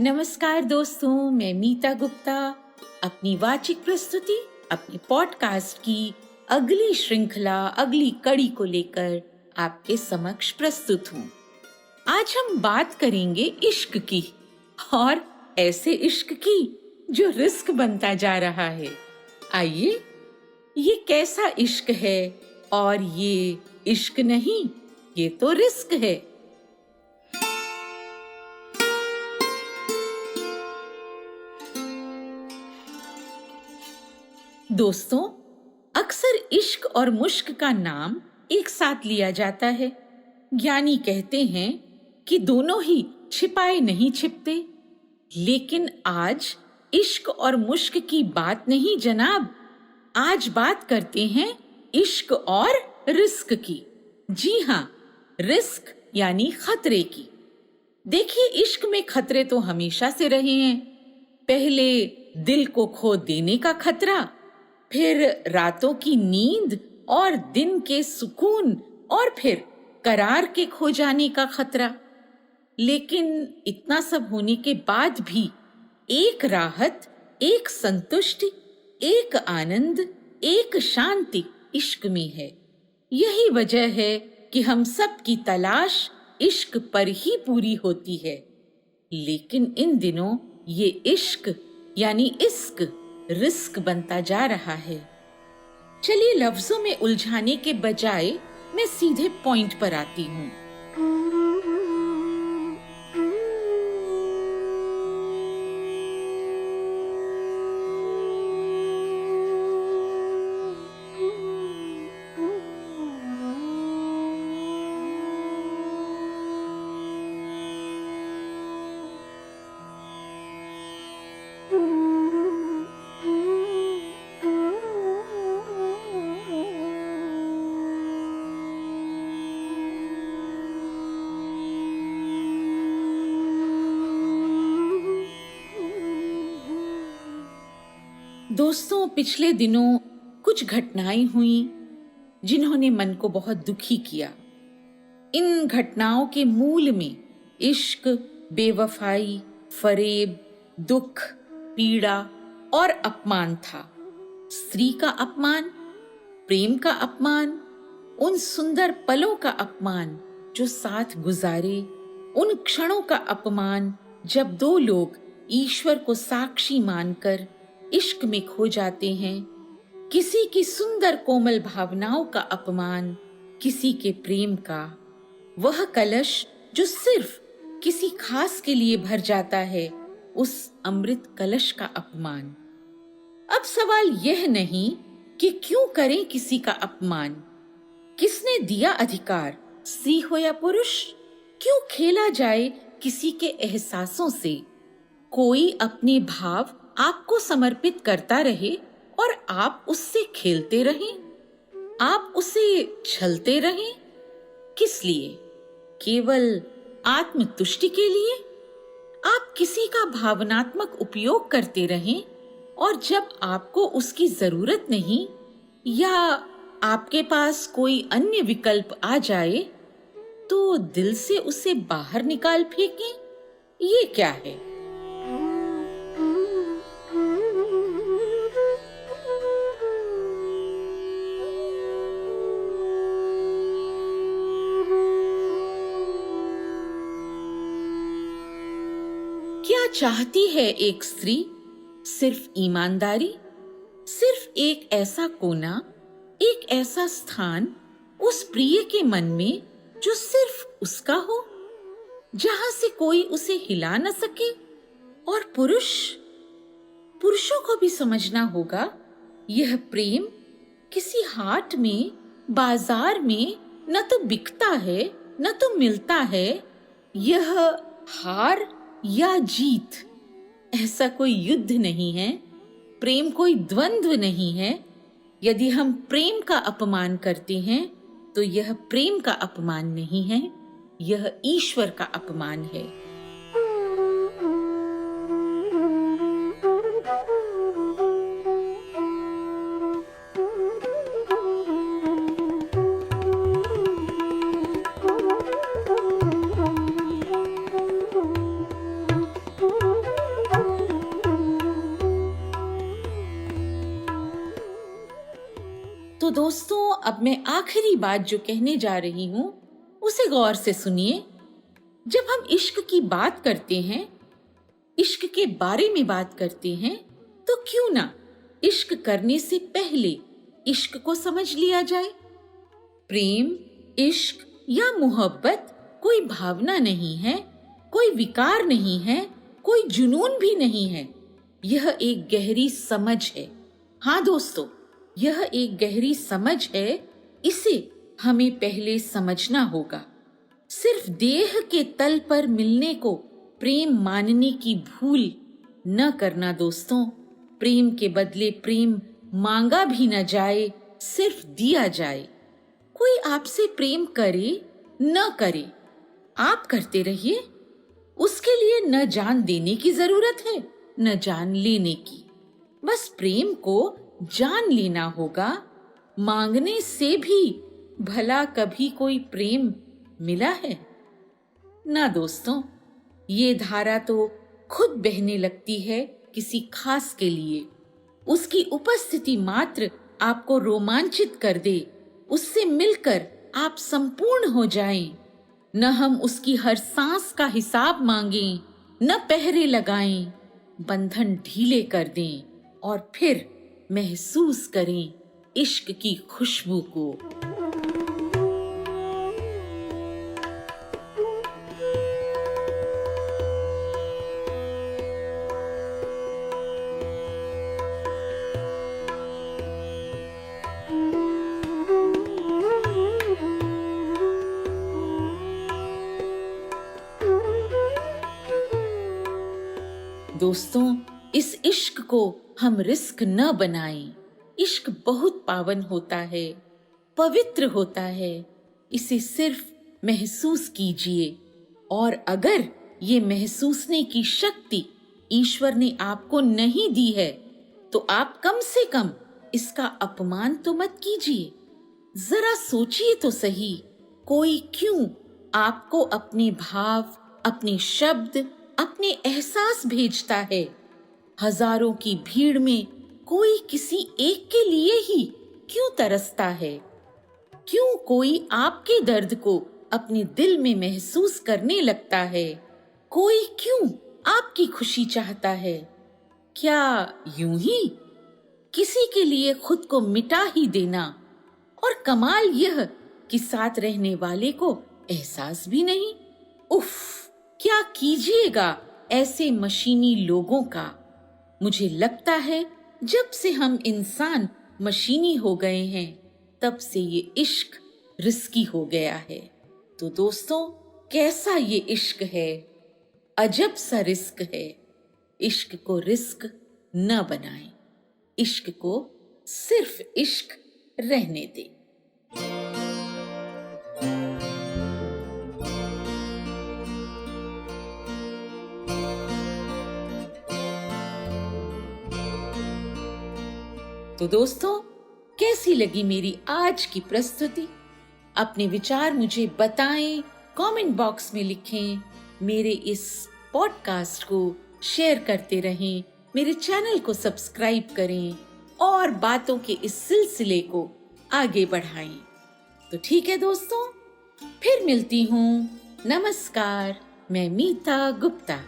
नमस्कार दोस्तों, मैं मीता गुप्ता अपनी वाचिक प्रस्तुति अपने पॉडकास्ट की अगली श्रृंखला, अगली कड़ी को लेकर आपके समक्ष प्रस्तुत हूँ। आज हम बात करेंगे इश्क की, और ऐसे इश्क की जो रिस्क बनता जा रहा है। आइए, ये कैसा इश्क है? और ये इश्क नहीं, ये तो रिस्क है। दोस्तों, अक्सर इश्क और मुश्क का नाम एक साथ लिया जाता है। ज्ञानी कहते हैं कि दोनों ही छिपाए नहीं छिपते। लेकिन आज इश्क और मुश्क की बात नहीं जनाब, आज बात करते हैं इश्क और रिस्क की। जी हाँ, रिस्क यानी खतरे की। देखिए, इश्क में खतरे तो हमेशा से रहे हैं। पहले दिल को खो देने का खतरा, फिर रातों की नींद और दिन के सुकून, और फिर करार के खो जाने का खतरा। लेकिन इतना सब होने के बाद भी एक राहत, एक संतुष्टि, एक आनंद, एक शांति इश्क में है। यही वजह है कि हम सब की तलाश इश्क पर ही पूरी होती है। लेकिन इन दिनों ये इश्क यानी इश्क रिस्क बनता जा रहा है। चलिए, लफ्जों में उलझाने के बजाय मैं सीधे पॉइंट पर आती हूँ। दोस्तों, पिछले दिनों कुछ घटनाएं हुई जिन्होंने मन को बहुत दुखी किया। इन घटनाओं के मूल में इश्क, बेवफाई, फरेब, दुख, पीड़ा और अपमान था। स्त्री का अपमान, प्रेम का अपमान, उन सुंदर पलों का अपमान जो साथ गुजारे, उन क्षणों का अपमान जब दो लोग ईश्वर को साक्षी मानकर इश्क में खो जाते हैं। किसी की सुंदर कोमल भावनाओं का अपमान, किसी के प्रेम का वह कलश जो सिर्फ किसी खास के लिए भर जाता है, उस अमृत कलश का अपमान। अब सवाल यह नहीं कि क्यों करें किसी का अपमान। किसने दिया अधिकार, स्त्री हो या पुरुष? क्यों खेला जाए किसी के एहसासों से? कोई अपने भाव आपको समर्पित करता रहे और आप उससे खेलते रहें, आप उसे छलते रहें। किस लिए? केवल आत्मतुष्टि के लिए? आप किसी का भावनात्मक उपयोग करते रहें, और जब आपको उसकी जरूरत नहीं या आपके पास कोई अन्य विकल्प आ जाए तो दिल से उसे बाहर निकाल फेंकें। ये क्या है? क्या चाहती है एक स्त्री? सिर्फ ईमानदारी, सिर्फ एक ऐसा कोना, एक ऐसा स्थान उस प्रिय के मन में जो सिर्फ उसका हो, जहां से कोई उसे हिला न सके। और पुरुषों को भी समझना होगा, यह प्रेम किसी हाट में, बाजार में न तो बिकता है न तो मिलता है। यह हार या जीत, ऐसा कोई युद्ध नहीं है। प्रेम कोई द्वंद्व नहीं है। यदि हम प्रेम का अपमान करते हैं तो यह प्रेम का अपमान नहीं है, यह ईश्वर का अपमान है। तो दोस्तों, अब मैं आखिरी बात जो कहने जा रही हूँ उसे गौर से सुनिए। जब हम इश्क की बात करते हैं, इश्क के बारे में बात करते हैं, तो क्यों ना इश्क करने से पहले इश्क को समझ लिया जाए। प्रेम, इश्क या मोहब्बत कोई भावना नहीं है, कोई विकार नहीं है, कोई जुनून भी नहीं है। यह एक गहरी समझ है। हाँ दोस्तों, यह एक गहरी समझ है। इसे हमें पहले समझना होगा। सिर्फ देह के तल पर मिलने को प्रेम मानने की भूल न करना दोस्तों। प्रेम के बदले प्रेम मांगा भी न जाए, सिर्फ दिया जाए। कोई आपसे प्रेम करे न करे, आप करते रहिए। उसके लिए न जान देने की जरूरत है, न जान लेने की। बस प्रेम को जान लेना होगा। मांगने से भी भला कभी कोई प्रेम मिला है? ना दोस्तों, ये धारा तो खुद बहने लगती है किसी खास के लिए। उसकी उपस्थिति मात्र आपको रोमांचित कर दे, उससे मिलकर आप संपूर्ण हो जाएं। न हम उसकी हर सांस का हिसाब मांगें, न पहरे लगाएं, बंधन ढीले कर दें और फिर महसूस करें इश्क की खुशबू को। दोस्तों, इस इश्क को हम रिस्क न बनाएं। इश्क बहुत पावन होता है, पवित्र होता है। इसे सिर्फ महसूस कीजिए, और अगर ये महसूसने की शक्ति ईश्वर ने आपको नहीं दी है, तो आप कम से कम इसका अपमान तो मत कीजिए। जरा सोचिए तो सही, कोई क्यों आपको अपने भाव, अपने शब्द, अपने एहसास भेजता है। हजारों की भीड़ में कोई किसी एक के लिए ही क्यों तरसता है? क्यों कोई आपके दर्द को अपने दिल में महसूस करने लगता है? कोई क्यों आपकी खुशी चाहता है? क्या यूं ही किसी के लिए खुद को मिटा ही देना? और कमाल यह कि साथ रहने वाले को एहसास भी नहीं। उफ, क्या कीजिएगा ऐसे मशीनी लोगों का। मुझे लगता है जब से हम इंसान मशीनी हो गए हैं, तब से ये इश्क रिस्की हो गया है। तो दोस्तों, कैसा ये इश्क है? अजब सा रिस्क है। इश्क को रिस्क न बनाएं। इश्क को सिर्फ इश्क रहने दें। तो दोस्तों, कैसी लगी मेरी आज की प्रस्तुति? अपने विचार मुझे बताएं, कमेंट बॉक्स में लिखें। मेरे इस पॉडकास्ट को शेयर करते रहें, मेरे चैनल को सब्सक्राइब करें और बातों के इस सिलसिले को आगे बढ़ाएं। तो ठीक है दोस्तों, फिर मिलती हूँ। नमस्कार, मैं मीता गुप्ता।